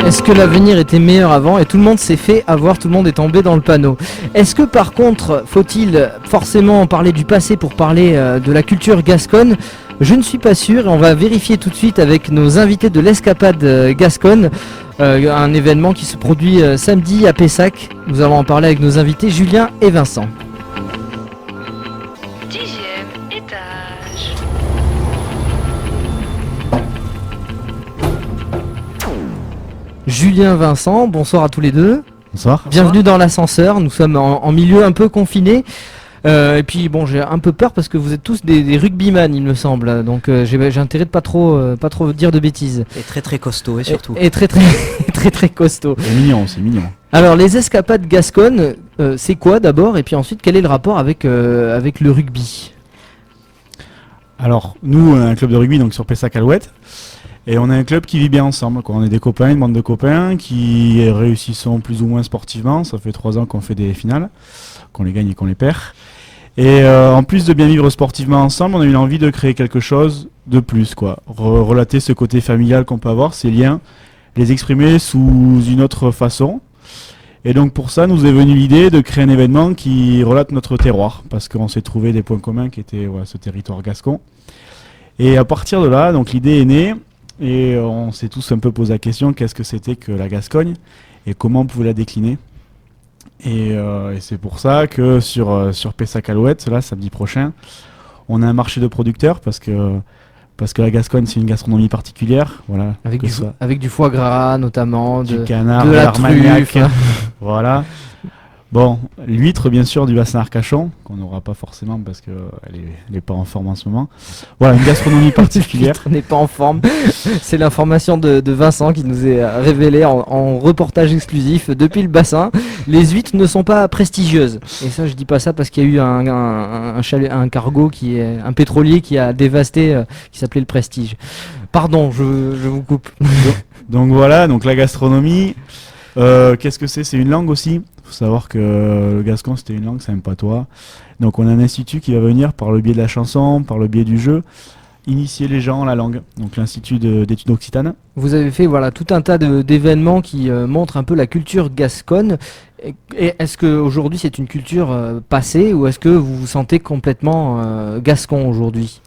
Est-ce que l'avenir était meilleur avant et tout le monde s'est fait avoir, tout le monde est tombé dans le panneau? Est-ce que par contre, faut-il forcément parler du passé pour parler de la culture gasconne? Je ne suis pas sûr et on va vérifier tout de suite avec nos invités de l'Escapade Gasconne, un événement qui se produit samedi à Pessac. Nous allons en parler avec nos invités Julien et Vincent. 10e étage. Julien, Vincent, bonsoir à tous les deux. Bonsoir. Bienvenue dans l'ascenseur, nous sommes en milieu un peu confiné. Et puis bon, j'ai un peu peur parce que vous êtes tous des rugbyman, il me semble. Donc j'ai intérêt de pas trop dire de bêtises. Et très très costaud et surtout. Et très très costaud. C'est mignon, c'est mignon. Alors les Escapades Gasconne, c'est quoi d'abord? Et puis ensuite, quel est le rapport avec le rugby? Alors, nous, on a un club de rugby donc sur Pessac-Alouette. Et on a un club qui vit bien ensemble, quoi. On est des copains, une bande de copains qui réussissent plus ou moins sportivement. Ça fait 3 ans qu'on fait des finales, qu'on les gagne et qu'on les perd. Et en plus de bien vivre sportivement ensemble, on a eu l'envie de créer quelque chose de plus, quoi. Relater ce côté familial qu'on peut avoir, ces liens, les exprimer sous une autre façon. Et donc pour ça, nous est venue l'idée de créer un événement qui relate notre terroir, parce qu'on s'est trouvé des points communs qui étaient ce territoire gascon. Et à partir de là, donc l'idée est née. Et on s'est tous un peu posé la question, qu'est-ce que c'était que la Gascogne et comment on pouvait la décliner. Et c'est pour ça que sur Pessac-Alouette, là, samedi prochain, on a un marché de producteurs parce que la Gascogne, c'est une gastronomie particulière. Voilà, Avec du foie gras notamment, du canard, de la l'armagnac, truffe. Voilà. Bon, l'huître, bien sûr, du bassin Arcachon, qu'on n'aura pas forcément parce qu'elle n'est pas en forme en ce moment. Voilà, une gastronomie particulière. L'huître n'est pas en forme. C'est l'information de Vincent qui nous est révélée en reportage exclusif depuis le bassin. Les huîtres ne sont pas prestigieuses. Et ça, je dis pas ça parce qu'il y a eu un cargo, un pétrolier qui a dévasté, qui s'appelait le Prestige. Pardon, je vous coupe. Donc voilà, donc la gastronomie, qu'est-ce que c'est? C'est une langue aussi. Il faut savoir que le gascon c'était une langue, c'est un patois. Donc on a un institut qui va venir par le biais de la chanson, par le biais du jeu, initier les gens à la langue. Donc l'Institut d'études occitanes. Vous avez fait tout un tas d'événements qui montrent un peu la culture gasconne. Et est-ce qu'aujourd'hui c'est une culture passée ou est-ce que vous vous sentez complètement gascon aujourd'hui?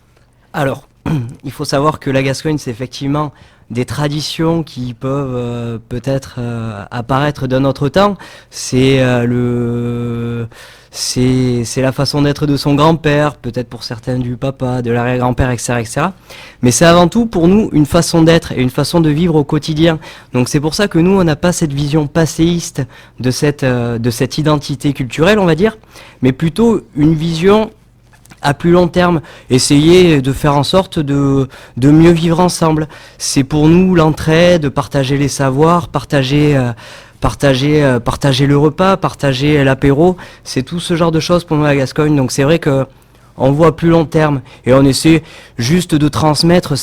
Alors, il faut savoir que la Gascogne, c'est effectivement des traditions qui peuvent peut-être apparaître d'un autre temps. C'est la façon d'être de son grand-père, peut-être pour certains du papa, de l'arrière-grand-père, etc., etc. Mais c'est avant tout pour nous une façon d'être et une façon de vivre au quotidien. Donc c'est pour ça que nous, on n'a pas cette vision passéiste de cette identité culturelle, on va dire, mais plutôt une vision à plus long terme, essayer de faire en sorte de mieux vivre ensemble. C'est pour nous l'entraide, partager les savoirs, partager le repas, partager l'apéro. C'est tout ce genre de choses pour nous à Gascogne. Donc c'est vrai que on voit à plus long terme et on essaie juste de transmettre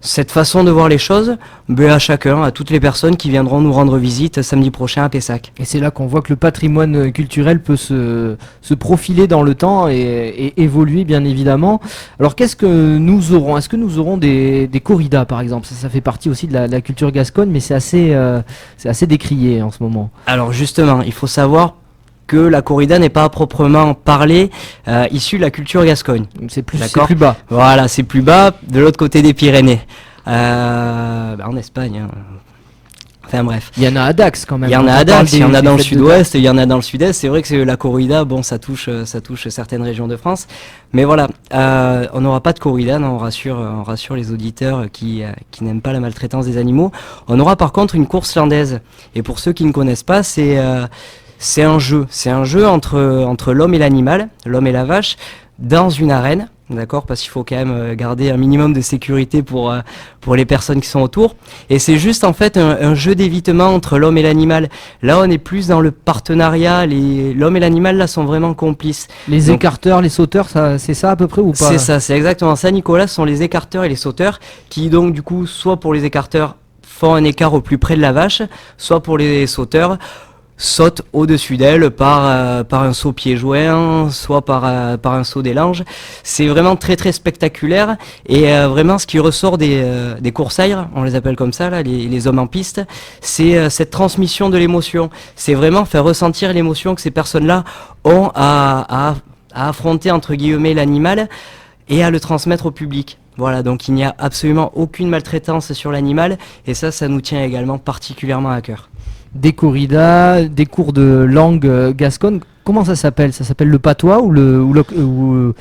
cette façon de voir les choses à chacun, à toutes les personnes qui viendront nous rendre visite samedi prochain à Pessac. Et c'est là qu'on voit que le patrimoine culturel peut se profiler dans le temps et évoluer bien évidemment. Alors qu'est-ce que nous aurons? Est-ce que nous aurons des corridas par exemple? Ça fait partie aussi de la culture gasconne, mais c'est assez décrié en ce moment. Alors justement, il faut savoir que la corrida n'est pas à proprement parler issue de la culture gascogne. C'est plus bas. Voilà, c'est plus bas, de l'autre côté des Pyrénées. En Espagne. Hein. Enfin bref. Il y en a à Dax quand même. Il y en a à Dax, il y en a dans le sud-ouest, il y en a dans le sud-est. C'est vrai que la corrida, bon, ça touche certaines régions de France. Mais voilà, on n'aura pas de corrida, non, on rassure les auditeurs qui n'aiment pas la maltraitance des animaux. On aura par contre une course landaise. Et pour ceux qui ne connaissent pas, c'est un jeu entre l'homme et l'animal, l'homme et la vache, dans une arène, d'accord, parce qu'il faut quand même garder un minimum de sécurité pour les personnes qui sont autour. Et c'est juste en fait un jeu d'évitement entre l'homme et l'animal. Là, on est plus dans le partenariat. L'homme et l'animal là sont vraiment complices. Les écarteurs, les sauteurs, c'est ça à peu près ou pas? C'est ça, c'est exactement ça. Nicolas, ce sont les écarteurs et les sauteurs qui donc du coup, soit pour les écarteurs font un écart au plus près de la vache, soit pour les sauteurs saute au-dessus d'elle par un saut pieds joints, soit par un saut des langes. C'est vraiment très très spectaculaire et vraiment ce qui ressort des coursailleurs, on les appelle comme ça là, les hommes en piste, c'est cette transmission de l'émotion. C'est vraiment faire ressentir l'émotion que ces personnes-là ont à affronter entre guillemets l'animal et à le transmettre au public. Voilà, donc il n'y a absolument aucune maltraitance sur l'animal et ça nous tient également particulièrement à cœur. Des corridas, des cours de langue gasconne. Comment ça s'appelle? Ça s'appelle le patois ou le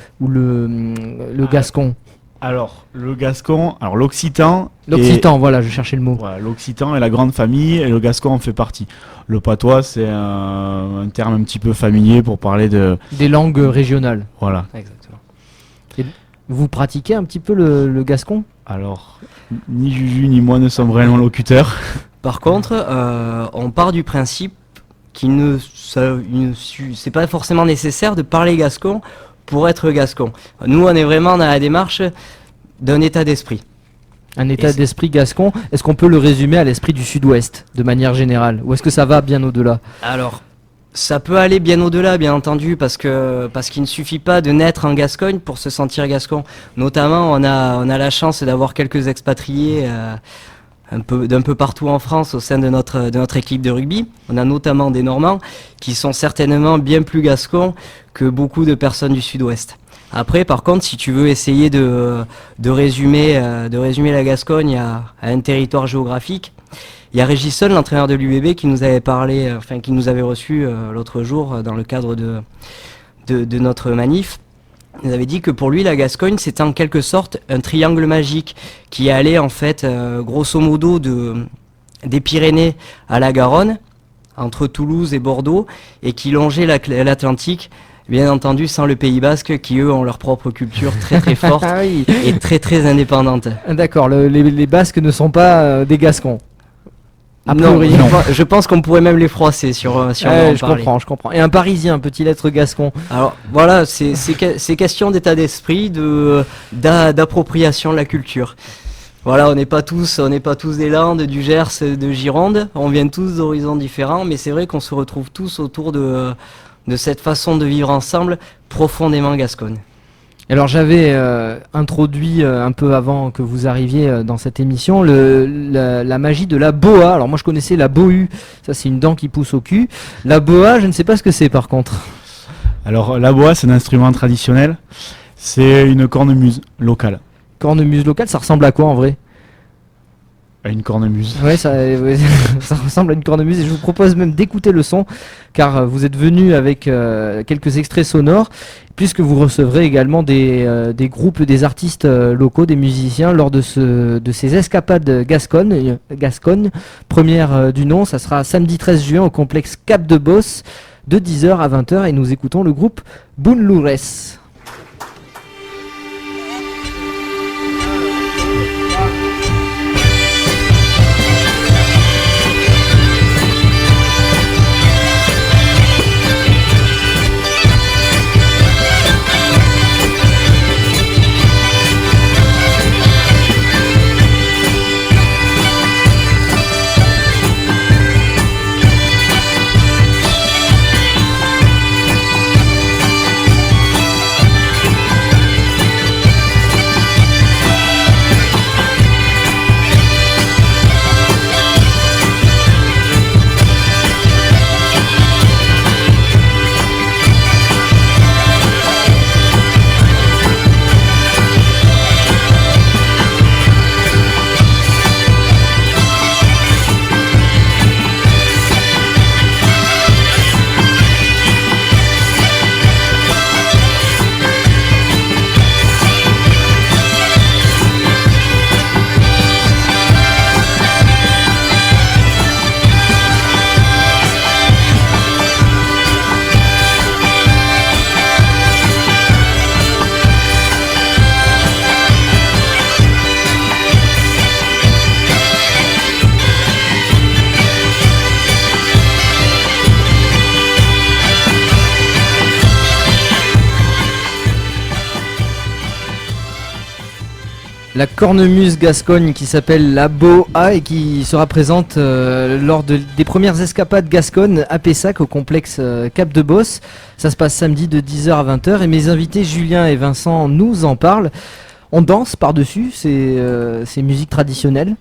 gascon? Alors, le gascon, alors l'occitan. L'occitan, voilà, je cherchais le mot. Voilà, l'occitan est la grande famille et le gascon en fait partie. Le patois, c'est un terme un petit peu familier pour parler des langues régionales. Voilà. Exactement. Et vous pratiquez un petit peu le gascon? Alors, ni Juju ni moi ne sommes réellement locuteurs. Par contre, on part du principe c'est pas forcément nécessaire de parler gascon pour être gascon. Nous, on est vraiment dans la démarche d'un état d'esprit. Un état d'esprit gascon, est-ce qu'on peut le résumer à l'esprit du sud-ouest, de manière générale? Ou est-ce que ça va bien au-delà? Alors, ça peut aller bien au-delà, bien entendu, parce qu'il ne suffit pas de naître en Gascogne pour se sentir gascon. Notamment, on a la chance d'avoir quelques expatriés d'un peu partout en France au sein de notre équipe de rugby. On a notamment des Normands qui sont certainement bien plus gascons que beaucoup de personnes du sud-ouest. Après, par contre, si tu veux essayer de résumer la Gascogne à un territoire géographique, il y a Régison, l'entraîneur de l'UBB, qui nous avait parlé, qui nous avait reçu l'autre jour dans le cadre de notre manif. Il nous avait dit que pour lui, la Gascogne, c'était en quelque sorte un triangle magique qui allait en fait, grosso modo, des Pyrénées à la Garonne, entre Toulouse et Bordeaux, et qui longeait l'Atlantique, bien entendu sans le Pays Basque, qui eux ont leur propre culture très très forte Ah oui. et très très indépendante. D'accord, les Basques ne sont pas des Gascons. A Non, priori. je pense qu'on pourrait même les froisser si on Je en parlait. comprends. Et un Parisien peut-il être gascon? Alors voilà, c'est question d'état d'esprit, d'appropriation de la culture. Voilà, on n'est pas tous des Landes, du Gers, de Gironde. On vient tous d'horizons différents, mais c'est vrai qu'on se retrouve tous autour de cette façon de vivre ensemble profondément gasconne. Alors j'avais introduit un peu avant que vous arriviez dans cette émission la magie de la boa. Alors moi je connaissais la bohu, ça c'est une dent qui pousse au cul. La boa, je ne sais pas ce que c'est par contre. Alors, la boa, c'est un instrument traditionnel. C'est une cornemuse locale. Cornemuse locale, ça ressemble à quoi en vrai? À une cornemuse. Ouais, ça ressemble à une cornemuse et je vous propose même d'écouter le son car vous êtes venu avec quelques extraits sonores puisque vous recevrez également des groupes, des artistes locaux, des musiciens lors de ces escapades Gascogne, première du nom. Ça sera samedi 13 juin au complexe Cap de Boss de 10h à 20h et nous écoutons le groupe Bounloures. La cornemuse Gascogne qui s'appelle la Boa et qui sera présente lors des premières escapades Gascogne à Pessac au complexe Cap de Bosse. Ça se passe samedi de 10h à 20h et mes invités Julien et Vincent nous en parlent. On danse par-dessus ces musiques traditionnelles.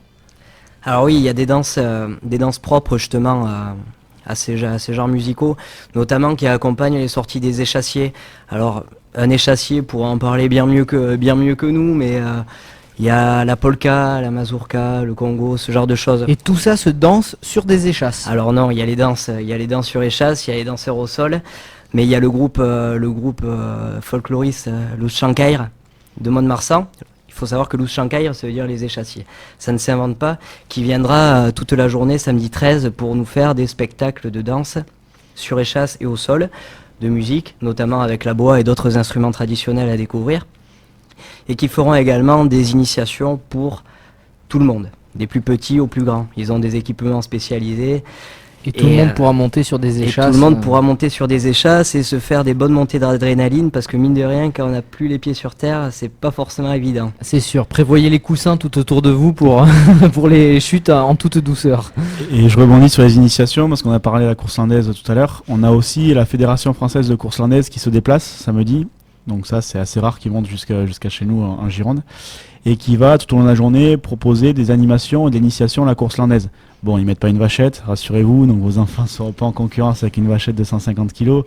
Alors oui, il y a des danses propres justement à ces genres musicaux, notamment qui accompagnent les sorties des échassiers. Alors un échassier pourra en parler bien mieux que nous, mais il y a la polka, la mazurka, le Congo, ce genre de choses. Et tout ça se danse sur des échasses. Alors non, il y a les danses sur échasse, il y a les danseurs au sol, mais il y a le groupe folkloriste Luz Chancaire de Mont-de-Marsan. Il faut savoir que Luz Chancaire, ça veut dire les échassiers. Ça ne s'invente pas, qui viendra toute la journée samedi 13 pour nous faire des spectacles de danse sur échasse et au sol, de musique, notamment avec la boa et d'autres instruments traditionnels à découvrir. Et qui feront également des initiations pour tout le monde, des plus petits aux plus grands. Ils ont des équipements spécialisés. Et tout le monde pourra monter sur des échasses. Et tout le monde pourra monter sur des échasses et se faire des bonnes montées d'adrénaline, parce que mine de rien, quand on n'a plus les pieds sur terre, c'est pas forcément évident. C'est sûr, prévoyez les coussins tout autour de vous pour, pour les chutes en toute douceur. Et je rebondis sur les initiations, parce qu'on a parlé de la course landaise tout à l'heure. On a aussi la Fédération française de course landaise qui se déplace samedi. Donc ça, c'est assez rare qu'ils montent jusqu'à chez nous en Gironde. Et qui va, tout au long de la journée, proposer des animations et des initiations à la course landaise. Bon, ils mettent pas une vachette, rassurez-vous, donc vos enfants ne seront pas en concurrence avec une vachette de 150 kg.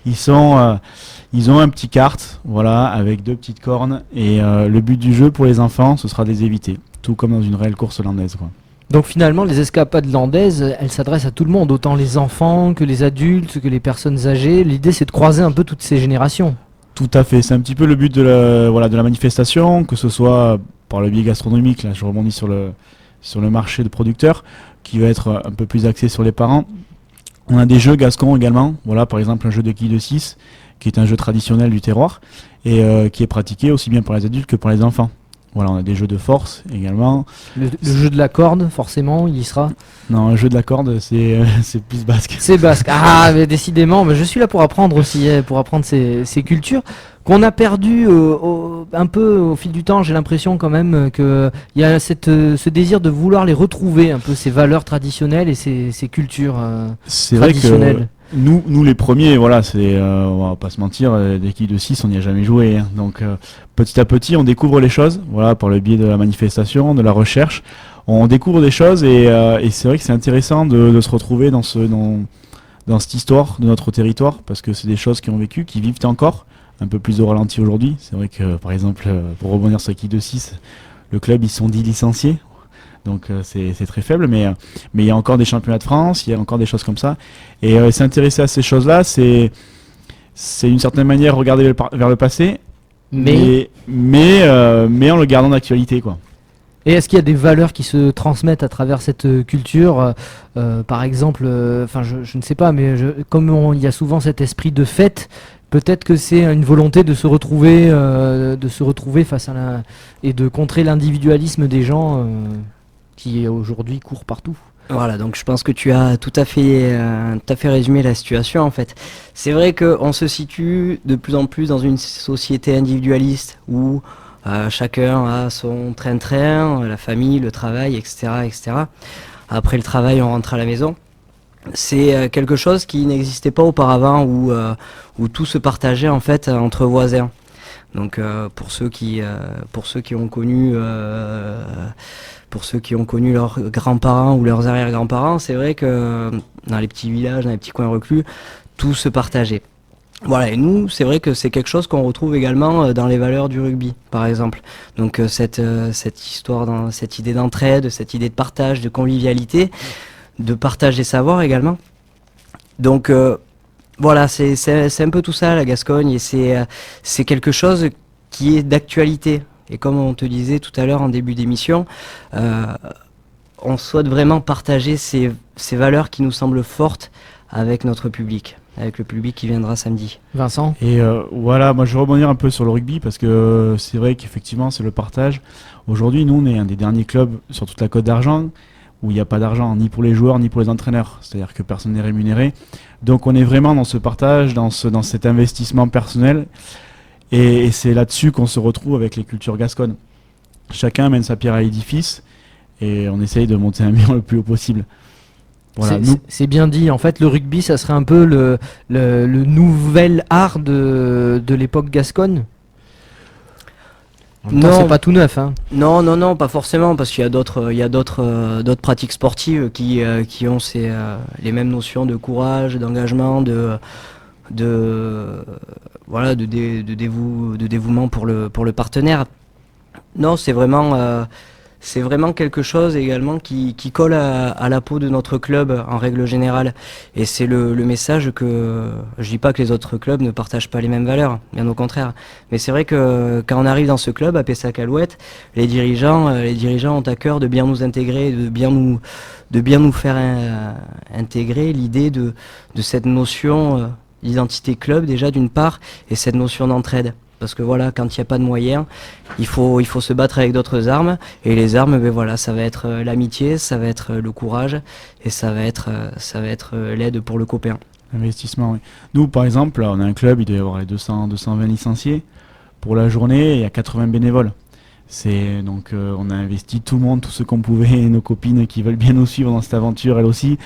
Ils ont un petit kart, voilà, avec 2 petites cornes. Et le but du jeu pour les enfants, ce sera de les éviter. Tout comme dans une réelle course landaise, quoi. Donc finalement, les escapades landaises, elles s'adressent à tout le monde, autant les enfants que les adultes, que les personnes âgées. L'idée, c'est de croiser un peu toutes ces générations. Tout à fait, c'est un petit peu le but de la manifestation, que ce soit par le biais gastronomique, là je rebondis sur le marché de producteurs, qui va être un peu plus axé sur les parents. On a des jeux gascons également, voilà, par exemple un jeu de quilles de 6, qui est un jeu traditionnel du terroir, et qui est pratiqué aussi bien par les adultes que par les enfants. Voilà, on a des jeux de force également. Le jeu de la corde, forcément, il y sera. Non, un jeu de la corde, c'est plus basque. C'est basque. Ah, mais décidément, mais je suis là pour apprendre aussi, pour apprendre ces cultures qu'on a perdues un peu au fil du temps. J'ai l'impression quand même qu'il y a ce désir de vouloir les retrouver, un peu ces valeurs traditionnelles et ces cultures c'est traditionnelles. Vrai que nous les premiers, voilà, on va pas se mentir, des quilles de 6, on n'y a jamais joué. Hein. Donc petit à petit, on découvre les choses, voilà, par le biais de la manifestation, de la recherche. On découvre des choses et c'est vrai que c'est intéressant de se retrouver dans cette histoire de notre territoire, parce que c'est des choses qui ont vécu, qui vivent encore, un peu plus au ralenti aujourd'hui. C'est vrai que par exemple, pour rebondir sur les quilles de 6, le club, ils sont 10 licenciés. Donc c'est très faible, mais il y a encore des championnats de France, il y a encore des choses comme ça. Et s'intéresser à ces choses-là, c'est d'une certaine manière regarder vers le passé, mais en le gardant d'actualité, quoi. Et est-ce qu'il y a des valeurs qui se transmettent à travers cette culture par exemple, je ne sais pas, mais comme il y a souvent cet esprit de fête, peut-être que c'est une volonté de se retrouver face à et de contrer l'individualisme des gens qui aujourd'hui court partout. Voilà, donc je pense que tu as tout à fait résumé la situation en fait. C'est vrai qu'on se situe de plus en plus dans une société individualiste où chacun a son train-train, la famille, le travail, etc., etc. Après le travail, on rentre à la maison. C'est quelque chose qui n'existait pas auparavant où tout se partageait en fait entre voisins. Donc pour ceux qui ont connu leurs grands-parents ou leurs arrière-grands-parents, c'est vrai que dans les petits villages, dans les petits coins reclus, tout se partageait. Voilà, et nous, c'est vrai que c'est quelque chose qu'on retrouve également dans les valeurs du rugby, par exemple. Donc cette histoire, cette idée d'entraide, cette idée de partage, de convivialité, de partage des savoirs également. Donc voilà, c'est un peu tout ça la Gascogne, et c'est quelque chose qui est d'actualité. Et comme on te disait tout à l'heure en début d'émission, on souhaite vraiment partager ces valeurs qui nous semblent fortes avec notre public, avec le public qui viendra samedi. Vincent ? Et voilà, moi je vais rebondir un peu sur le rugby, parce que c'est vrai qu'effectivement c'est le partage. Aujourd'hui, nous on est un des derniers clubs sur toute la Côte d'Argent où il n'y a pas d'argent ni pour les joueurs ni pour les entraîneurs, c'est-à-dire que personne n'est rémunéré. Donc on est vraiment dans ce partage, dans cet investissement personnel, et c'est là-dessus qu'on se retrouve avec les cultures gasconnes. chacun amène sa pierre à l'édifice et on essaye de monter un mur le plus haut possible. Voilà, C'est bien dit. En fait, le rugby, ça serait un peu le nouvel art de l'époque gasconne. Non, c'est pas tout neuf, hein. Non, pas forcément, parce qu'il y a d'autres pratiques sportives qui ont les mêmes notions de courage, d'engagement, de dévouement pour le partenaire. Non, c'est vraiment quelque chose également qui colle à la peau de notre club en règle générale. Et c'est le message que je dis pas que les autres clubs ne partagent pas les mêmes valeurs, bien au contraire. Mais c'est vrai que quand on arrive dans ce club à Pessac-Alouette, les dirigeants ont à cœur de bien nous intégrer, de bien nous faire intégrer l'idée de cette notion d'identité club déjà d'une part, et cette notion d'entraide. Parce que voilà, quand il n'y a pas de moyens, il faut se battre avec d'autres armes. Et les armes, ben voilà, ça va être l'amitié, ça va être le courage, et ça va être l'aide pour le copain. Investissement, oui. Nous, par exemple, on a un club, il doit y avoir les 220 licenciés. Pour la journée, il y a 80 bénévoles. Donc, on a investi tout le monde, tout ce qu'on pouvait, nos copines qui veulent bien nous suivre dans cette aventure, elles aussi.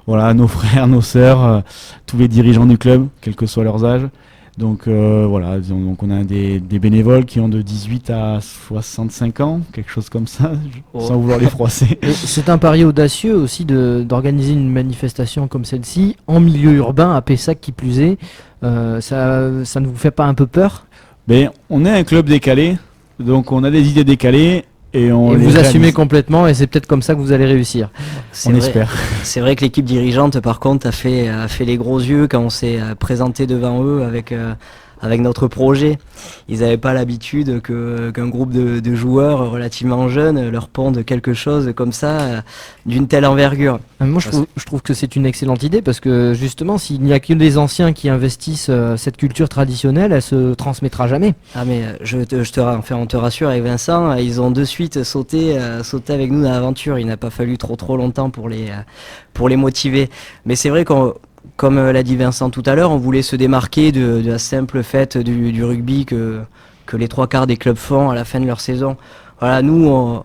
Voilà, nos frères, nos sœurs, tous les dirigeants du club, quel que soit leurs âges. Donc voilà, donc on a des bénévoles qui ont de 18 à 65 ans, quelque chose comme ça, sans vouloir les froisser. C'est un pari audacieux aussi d'organiser une manifestation comme celle-ci, en milieu urbain, à Pessac qui plus est. Ça ne vous fait pas un peu peur? Mais on est un club décalé, donc on a des idées décalées. Et vous assumez complètement, et c'est peut-être comme ça que vous allez réussir. On espère. C'est vrai que l'équipe dirigeante, par contre, a fait les gros yeux quand on s'est présenté devant eux avec notre projet. Ils n'avaient pas l'habitude qu'un groupe de joueurs relativement jeunes leur pondent quelque chose comme ça, d'une telle envergure. Moi, je trouve que c'est une excellente idée, parce que justement, s'il n'y a que des anciens qui investissent cette culture traditionnelle, elle se transmettra jamais. Ah mais on te rassure avec Vincent, ils ont de suite sauté avec nous dans l'aventure. Il n'a pas fallu trop longtemps pour les motiver. Mais c'est vrai comme l'a dit Vincent tout à l'heure, on voulait se démarquer de la simple fête du rugby que les 3/4 des clubs font à la fin de leur saison. Voilà, nous,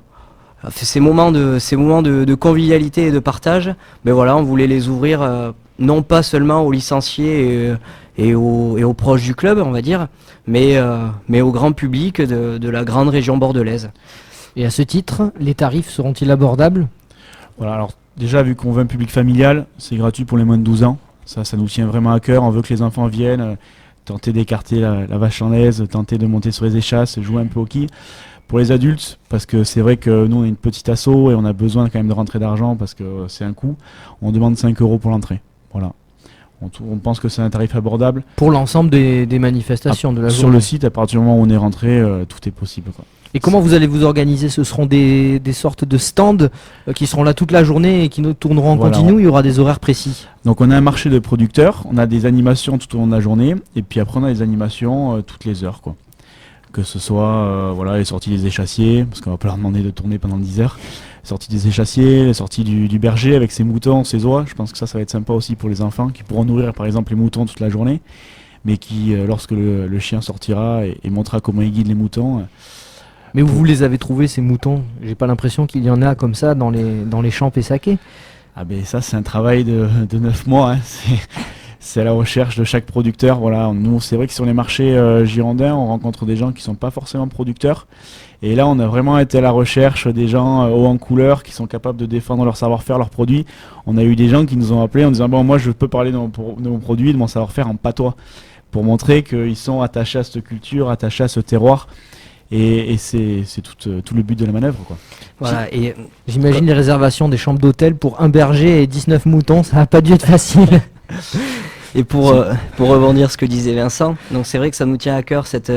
ces moments de convivialité et de partage, mais voilà, on voulait les ouvrir non pas seulement aux licenciés et aux proches du club, on va dire, mais au grand public de la grande région bordelaise. Et à ce titre, les tarifs seront-ils abordables? Voilà, alors déjà, vu qu'on veut un public familial, c'est gratuit pour les moins de 12 ans. Ça nous tient vraiment à cœur. On veut que les enfants viennent tenter d'écarter la vache en laisse, tenter de monter sur les échasses, jouer un peu au quilles. Pour les adultes, parce que c'est vrai que nous on est une petite asso et on a besoin quand même de rentrer d'argent parce que c'est un coût, on demande 5 € pour l'entrée. Voilà. On pense que c'est un tarif abordable. Pour l'ensemble des manifestations de la journée. Sur le site, à partir du moment où on est rentré, tout est possible, quoi. Et comment vous allez vous organiser? Ce seront des sortes de stands qui seront là toute la journée et qui nous tourneront en continu, il y aura des horaires précis? Donc on a un marché de producteurs, on a des animations tout au long de la journée, et puis après on a des animations toutes les heures, quoi. Que ce soit les sorties des échassiers, parce qu'on va pas leur demander de tourner pendant 10 heures, les sorties des échassiers, les sorties du berger avec ses moutons, ses oies. Je pense que ça va être sympa aussi pour les enfants qui pourront nourrir par exemple les moutons toute la journée, mais qui lorsque le chien sortira et montrera comment il guide les moutons. Mais où vous les avez trouvés, ces moutons? J'ai pas l'impression qu'il y en a comme ça dans les champs pessaquais. Ah ben ça c'est un travail de 9 mois, hein. C'est à la recherche de chaque producteur. Voilà, nous c'est vrai que sur les marchés girondins, on rencontre des gens qui sont pas forcément producteurs. Et là on a vraiment été à la recherche des gens hauts en couleur qui sont capables de défendre leur savoir-faire, leurs produits. On a eu des gens qui nous ont appelés en disant bon moi je peux parler de mon produit, de mon savoir-faire en patois, pour montrer qu'ils sont attachés à cette culture, attachés à ce terroir. Et c'est tout le but de la manœuvre, quoi. Voilà, et j'imagine les réservations des chambres d'hôtel pour un berger et 19 moutons, ça n'a pas dû être facile. Et pour rebondir ce que disait Vincent, donc c'est vrai que ça nous tient à cœur cette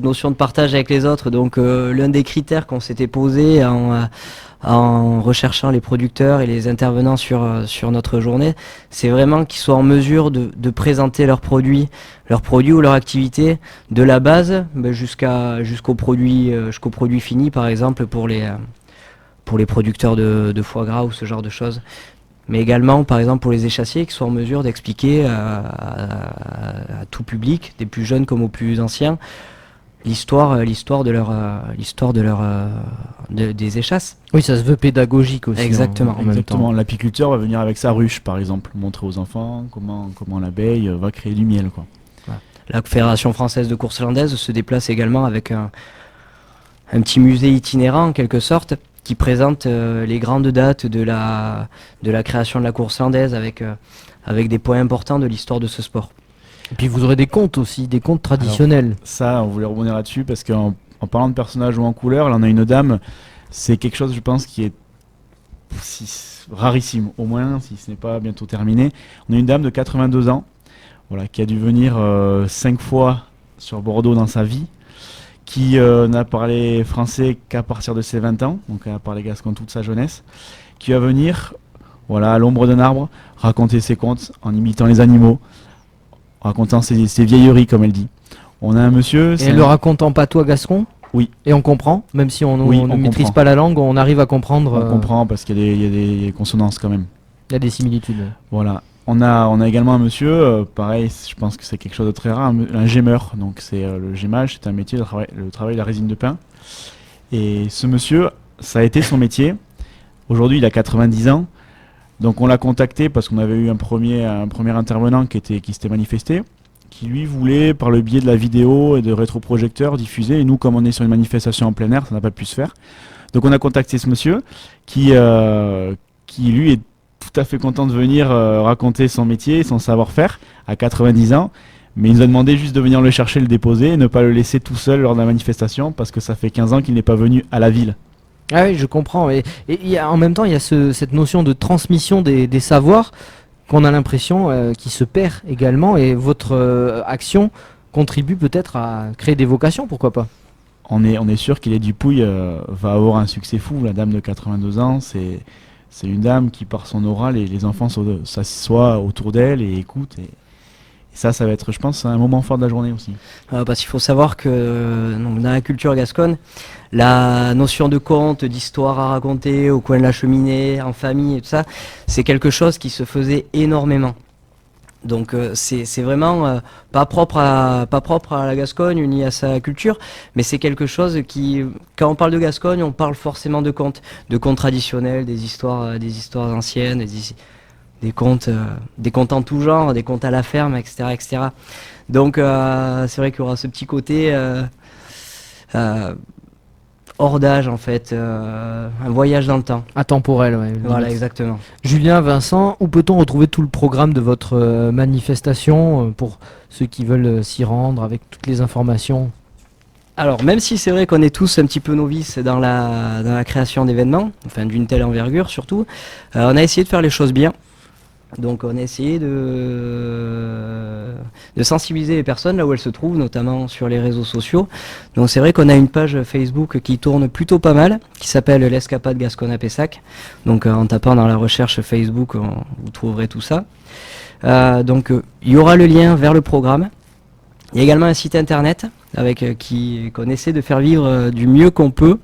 notion de partage avec les autres. Donc l'un des critères qu'on s'était posé en recherchant les producteurs et les intervenants sur notre journée, c'est vraiment qu'ils soient en mesure de présenter leurs produits ou leur activité de la base jusqu'au produit fini, par exemple pour les producteurs de foie gras ou ce genre de choses. Mais également, par exemple, pour les échassiers, qui soient en mesure d'expliquer à tout public, des plus jeunes comme aux plus anciens, l'histoire des échasses. Oui, ça se veut pédagogique aussi. Exactement. En même temps. Exactement. L'apiculteur va venir avec sa ruche, par exemple, montrer aux enfants comment l'abeille va créer du miel, quoi. La Fédération française de course landaise se déplace également avec un petit musée itinérant en quelque sorte qui présente les grandes dates de la création de la course landaise avec des points importants de l'histoire de ce sport. Et puis vous aurez des contes aussi, des contes traditionnels. Alors, ça, on voulait rebondir là-dessus parce qu'en parlant de personnages ou en couleur, là on a une dame, c'est quelque chose je pense qui est rarissime, au moins si ce n'est pas bientôt terminé. On a une dame de 82 ans, voilà, qui a dû venir 5 fois sur Bordeaux dans sa vie, qui n'a parlé français qu'à partir de ses 20 ans, donc elle a parlé gascon toute sa jeunesse, qui va venir, voilà, à l'ombre d'un arbre, raconter ses contes en imitant les animaux, racontant ses vieilleries comme elle dit. On a un monsieur... Et elle le raconte en patois gascon ? Oui. Et on comprend, même si on Oui, ne on maîtrise comprend. pas la langue, on arrive à comprendre. On comprend parce qu'il y a des consonances quand même. Il y a des similitudes. Voilà. On a également un monsieur, pareil, je pense que c'est quelque chose de très rare, un gémeur. Donc c'est le gémage, c'est un métier, le travail de la résine de pin. Et ce monsieur, ça a été son métier. Aujourd'hui, il a 90 ans. Donc on l'a contacté parce qu'on avait eu un premier intervenant qui s'était manifesté, qui lui voulait, par le biais de la vidéo et de rétroprojecteurs, diffuser. Et nous, comme on est sur une manifestation en plein air, ça n'a pas pu se faire. Donc on a contacté ce monsieur qui lui est tout à fait content de venir raconter son métier, son savoir-faire à 90 ans. Mais il nous a demandé juste de venir le chercher, le déposer et ne pas le laisser tout seul lors de la manifestation parce que ça fait 15 ans qu'il n'est pas venu à la ville. Ah oui, je comprends. Et en même temps, il y a cette notion de transmission des savoirs qu'on a l'impression qui se perd également. Et votre action contribue peut-être à créer des vocations, pourquoi pas ? On est sûr qu'Hélène Dupouille va avoir un succès fou. La dame de 82 ans, c'est une dame qui, par son aura, les enfants s'assoient autour d'elle et écoutent. Et ça va être, je pense, un moment fort de la journée aussi. Parce qu'il faut savoir que donc, dans la culture gasconne, la notion de conte, d'histoire à raconter au coin de la cheminée, en famille et tout ça, c'est quelque chose qui se faisait énormément. Donc c'est vraiment pas propre à la Gascogne ni à sa culture, mais c'est quelque chose qui, quand on parle de Gascogne, on parle forcément de contes traditionnels, des histoires anciennes, des contes en tout genre, des contes à la ferme, etc., etc. Donc c'est vrai qu'il y aura ce petit côté hors d'âge en fait, un voyage dans le temps. Intemporel, ouais. Voilà, exactement. Julien, Vincent, où peut-on retrouver tout le programme de votre manifestation pour ceux qui veulent s'y rendre avec toutes les informations ? Alors, même si c'est vrai qu'on est tous un petit peu novices dans la création d'événements, enfin d'une telle envergure surtout, on a essayé de faire les choses bien. Donc on a essayé de sensibiliser les personnes là où elles se trouvent, notamment sur les réseaux sociaux. Donc c'est vrai qu'on a une page Facebook qui tourne plutôt pas mal, qui s'appelle l'Escapade Gasconne à Pessac. Donc en tapant dans la recherche Facebook, vous trouverez tout ça. Donc il y aura le lien vers le programme. Il y a également un site internet qu'on essaie de faire vivre du mieux qu'on peut,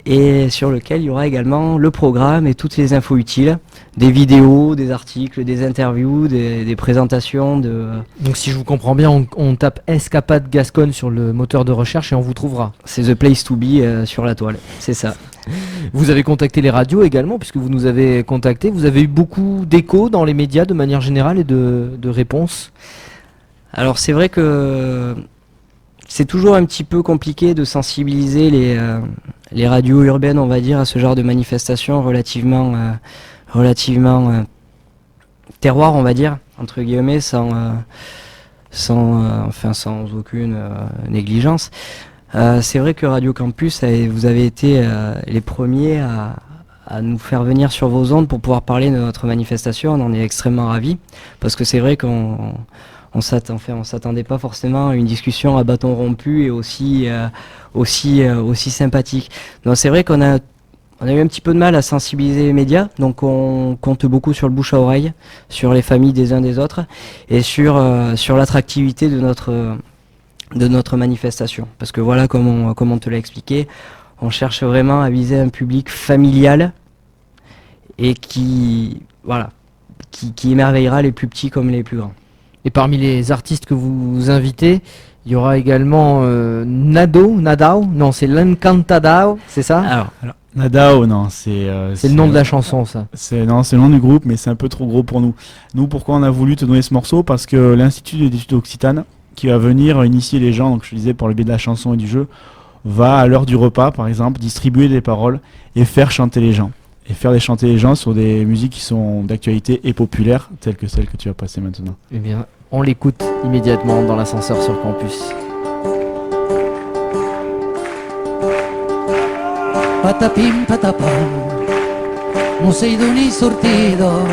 et sur lequel il y aura également le programme et toutes les infos utiles, des vidéos, des articles, des interviews, des présentations. Donc si je vous comprends bien, on tape Escapade Gasconne sur le moteur de recherche et on vous trouvera. C'est the place to be sur la toile, c'est ça. Vous avez contacté les radios également, puisque vous nous avez contacté. Vous avez eu beaucoup d'échos dans les médias de manière générale et de réponses. Alors c'est vrai que c'est toujours un petit peu compliqué de sensibiliser les radios urbaines, on va dire, à ce genre de manifestations relativement terroir, on va dire, entre guillemets, sans aucune négligence. C'est vrai que Radio Campus, vous avez été les premiers à nous faire venir sur vos ondes pour pouvoir parler de notre manifestation. On en est extrêmement ravis, parce que c'est vrai qu'on s'attendait pas forcément à une discussion à bâton rompu et aussi sympathique. Donc c'est vrai qu'on a eu un petit peu de mal à sensibiliser les médias, donc on compte beaucoup sur le bouche à oreille, sur les familles des uns des autres et sur l'attractivité de notre manifestation. Parce que voilà, comme on te l'a expliqué, on cherche vraiment à viser un public familial et qui émerveillera les plus petits comme les plus grands. Et parmi les artistes que vous invitez, Il y aura également Nadao, non c'est l'Encantadao, c'est ça? Alors, Nadao, non, C'est le nom de la chanson ça. C'est le nom du groupe, mais c'est un peu trop gros pour nous. Nous, pourquoi on a voulu te donner ce morceau? Parce que l'Institut d'études occitanes, qui va venir initier les gens, donc je disais par le biais de la chanson et du jeu, va à l'heure du repas, par exemple, distribuer des paroles et faire chanter les gens. Et faire chanter les gens sur des musiques qui sont d'actualité et populaires, telles que celles que tu vas passer maintenant. Eh bien, on l'écoute immédiatement dans l'ascenseur sur campus. Patapim patapam, non sei d'uni sortido,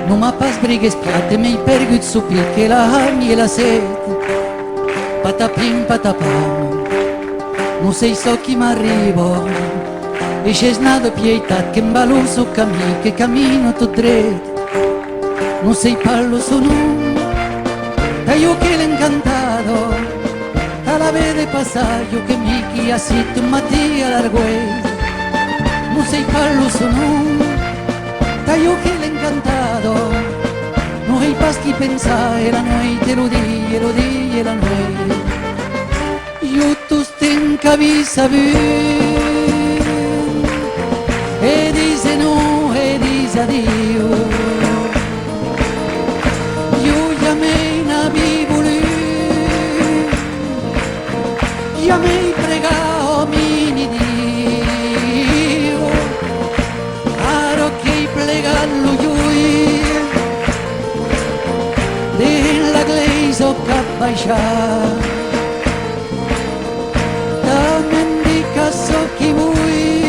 non m'ha pas sbrighe spiatte, mi pergut su picche la agni e la sete. Patapim patapam, non sei so chi m'arrivo, e c'è snato pietat che m'balu su che cammino tu dritto. Non sei pallo su nu, da io che l'ho incantato, alla vede passaggio che mi chi ha sito Mattia l'Arguese. Non sei pallo su nu, da io che l'ho incantato, non hai paschi pensare la noi te lo di la noi. Io tu stenca vi savi, e dice no e dice addio. Io mi pregavo mini Dio, caro che plegallo io, della glesa o capaccia, da mendica so chi vuoi,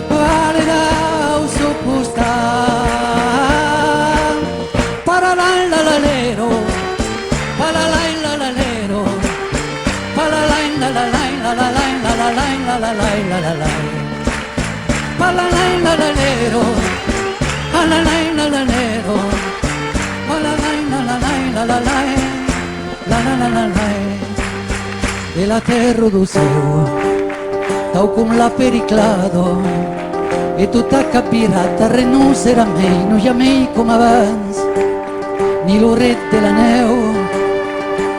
vale da sopposta, paralalalero, paralalalero. La la la la la la la la la la la la la la la la la lero, la la la la lero, la la la la la la la la la e la terra do seu, tau cum la periclado, e tutta capirata renuncerà mei, non chiamei come avanza, ni lo re della neu,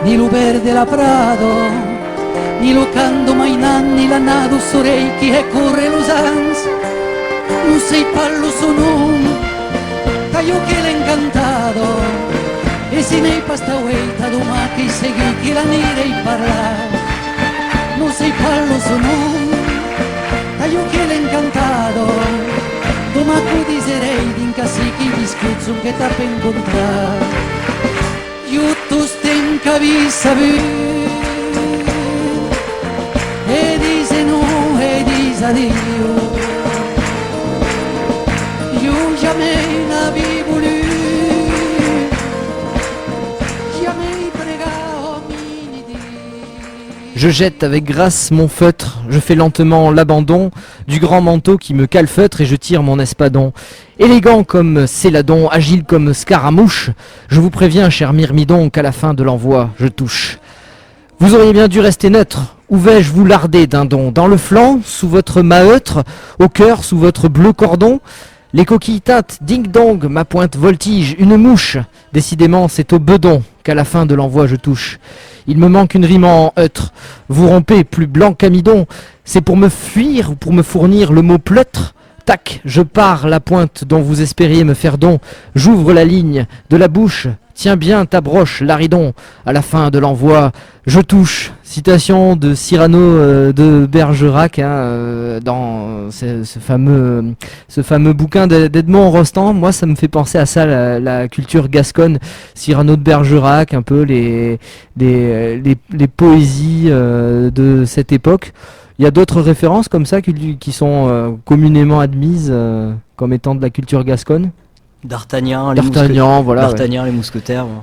ni lo verde la prado. Ni lo canto mai nanni la nado sorei chi è corre lo sans non sei pallo sono taglio che l'ho incantato e si nei pasta ueita doma che segui chi la nere in parlare non sei pallo sono taglio che l'ho incantato doma che diserei d'incassi chi discuzzo che t'ha per incontrare io tu stenca vi sapevi e dice no e dice addio io jamais n'avevo voulu jamais pregao mini Dio. Je jette avec grâce mon feutre, je fais lentement l'abandon du grand manteau qui me calfeutre et je tire mon espadon. Élégant comme Céladon, agile comme Scaramouche, je vous préviens, cher Myrmidon, qu'à la fin de l'envoi, je touche. Vous auriez bien dû rester neutre. Où vais-je vous larder, dindon? Dans le flanc, sous votre maheutre, au cœur, sous votre bleu cordon? Les coquilles teintes, ding-dong, ma pointe voltige, une mouche. Décidément, c'est au bedon qu'à la fin de l'envoi je touche. Il me manque une rime en eutre. Vous rompez, plus blanc qu'amidon. C'est pour me fuir ou pour me fournir le mot pleutre? Tac, je pars la pointe dont vous espériez me faire don. J'ouvre la ligne de la bouche. Tiens bien ta broche, Laridon. À la fin de l'envoi, je touche. Citation de Cyrano de Bergerac dans ce fameux bouquin d'Edmond Rostand. Moi, ça me fait penser à ça, la culture gasconne. Cyrano de Bergerac, un peu les poésies de cette époque. Il y a d'autres références comme ça qui sont communément admises comme étant de la culture gasconne. D'Artagnan, voilà. D'Artagnan, les mousquetaires. Bon.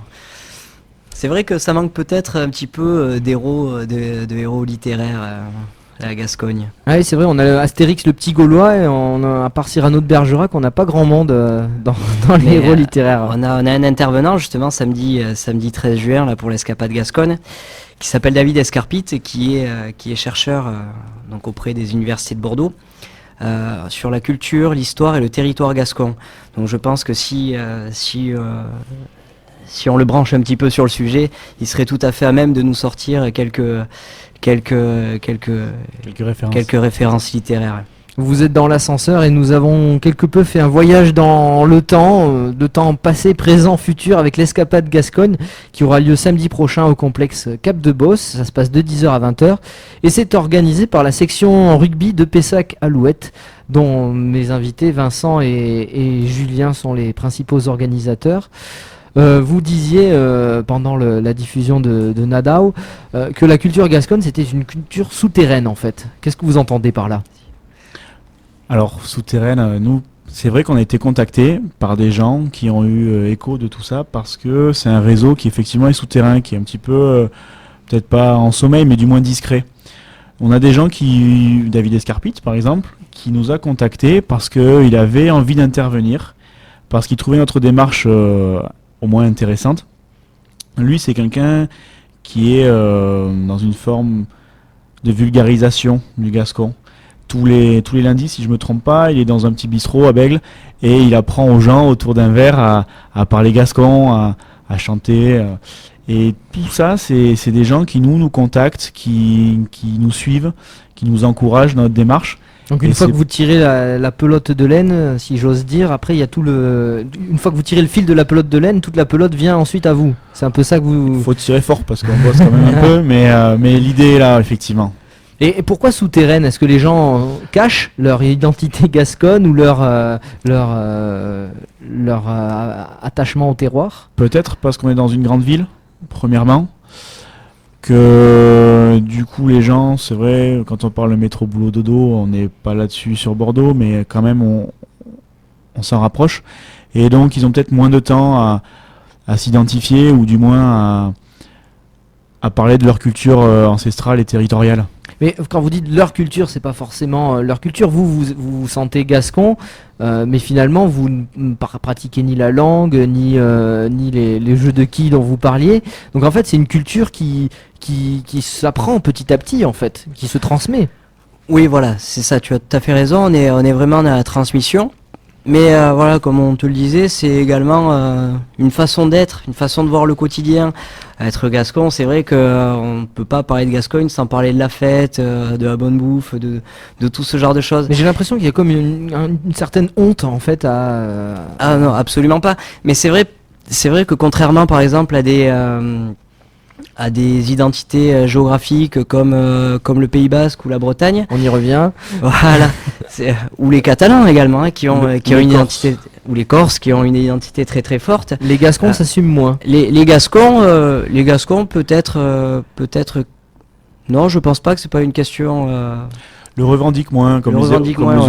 C'est vrai que ça manque peut-être un petit peu d'héros, de héros littéraires à la Gascogne. Oui, c'est vrai, on a Astérix le petit Gaulois, et à part Cyrano de Bergerac, on n'a pas grand monde dans les héros littéraires. On a un intervenant justement samedi 13 juin là, pour l'escapade Gascogne, qui s'appelle David Escarpite et qui est chercheur donc auprès des universités de Bordeaux. Sur la culture, l'histoire et le territoire gascon. Donc je pense que si si on le branche un petit peu sur le sujet, il serait tout à fait à même de nous sortir quelques références littéraires. Vous êtes dans l'ascenseur et nous avons quelque peu fait un voyage dans le temps passé, présent, futur, avec l'Escapade Gascogne qui aura lieu samedi prochain au complexe Cap de Bosse. Ça se passe de 10h à 20h et c'est organisé par la section rugby de Pessac Alouette, dont mes invités Vincent et Julien sont les principaux organisateurs. Vous disiez pendant la diffusion de Nadao que la culture gasconne c'était une culture souterraine en fait. Qu'est-ce que vous entendez par là ? Alors, souterraine, nous, c'est vrai qu'on a été contactés par des gens qui ont eu écho de tout ça parce que c'est un réseau qui effectivement est souterrain, qui est un petit peu, peut-être pas en sommeil, mais du moins discret. On a des gens David Escarpite par exemple, qui nous a contactés parce qu'il avait envie d'intervenir, parce qu'il trouvait notre démarche au moins intéressante. Lui, c'est quelqu'un qui est dans une forme de vulgarisation du gascon. Tous les lundis, si je me trompe pas, il est dans un petit bistrot à Bègle et il apprend aux gens autour d'un verre à parler gascon, à chanter. Et tout ça, c'est des gens qui nous contactent, qui nous suivent, qui nous encouragent dans notre démarche. Donc une fois que vous tirez la pelote de laine, si j'ose dire, après il y a une fois que vous tirez le fil de la pelote de laine, toute la pelote vient ensuite à vous. C'est un peu ça que vous... Faut tirer fort parce qu'on bosse quand même un peu, mais l'idée est là, effectivement. Et pourquoi souterraine ? Est-ce que les gens cachent leur identité gasconne ou leur attachement au terroir ? Peut-être parce qu'on est dans une grande ville, premièrement, que du coup les gens, c'est vrai, quand on parle de métro boulot dodo, on n'est pas là-dessus sur Bordeaux, mais quand même on s'en rapproche. Et donc ils ont peut-être moins de temps à s'identifier ou du moins à parler de leur culture ancestrale et territoriale. Mais quand vous dites leur culture, c'est pas forcément leur culture. Vous vous sentez gascon, mais finalement vous ne pratiquez ni la langue, ni les jeux de quilles dont vous parliez. Donc en fait, c'est une culture qui s'apprend petit à petit, en fait, qui se transmet. Oui, voilà, c'est ça. Tu as tout à fait raison. On est vraiment dans la transmission. Mais voilà, comme on te le disait, c'est également une façon d'être, une façon de voir le quotidien. Être gascon, c'est vrai qu'on ne peut pas parler de Gascogne sans parler de la fête, de la bonne bouffe, de tout ce genre de choses. Mais j'ai l'impression qu'il y a comme une certaine honte en fait à... Ah non, absolument pas. Mais c'est vrai que contrairement par exemple à des identités géographiques comme le Pays Basque ou la Bretagne. On y revient. Voilà. Ou les Catalans également, hein, qui ont une identité, ou les Corses qui ont une identité très très forte. Les Gascons s'assument moins. Les Gascons peut-être. Non, je pense pas que c'est pas une question. Le revendique moins, comme les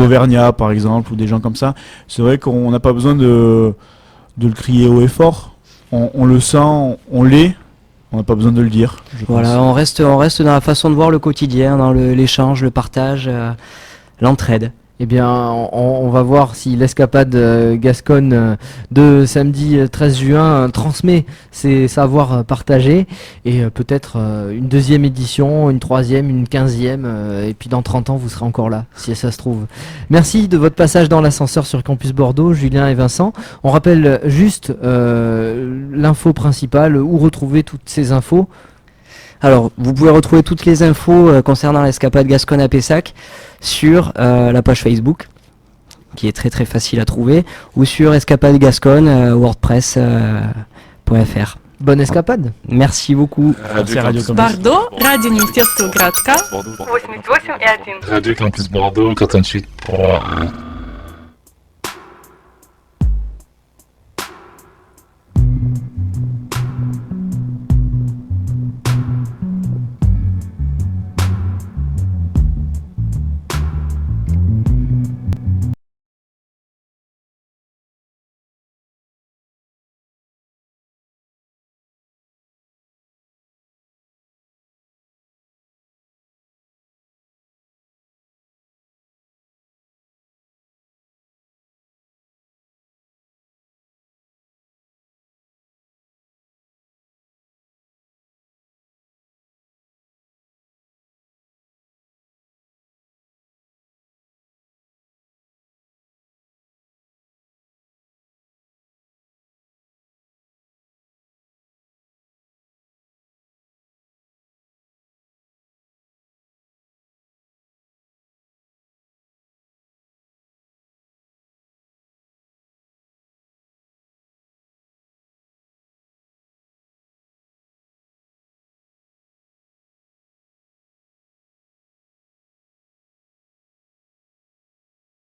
Auvergnats par exemple, ou des gens comme ça. C'est vrai qu'on n'a pas besoin de le crier haut et fort. On le sent, on l'est. On n'a pas besoin de le dire. Voilà, on reste dans la façon de voir le quotidien, dans l'échange, le partage, l'entraide. Eh bien, on va voir si l'Escapade Gasconne de samedi 13 juin transmet ses savoirs partagés et peut-être une deuxième édition, une troisième, une 15e et puis dans 30 ans vous serez encore là si ça se trouve. Merci de votre passage dans l'ascenseur sur Campus Bordeaux, Julien et Vincent. On rappelle juste l'info principale, où retrouver toutes ces infos. Alors, vous pouvez retrouver toutes les infos concernant l'Escapade Gasconne à Pessac sur la page Facebook, qui est très très facile à trouver, ou sur Escapade Gasconne wordpress.fr. Bonne escapade. Merci beaucoup. Merci Radio Campus. Бордо, радио Министерства городка. 88,1. Radio Campus Bordeaux, 88.1.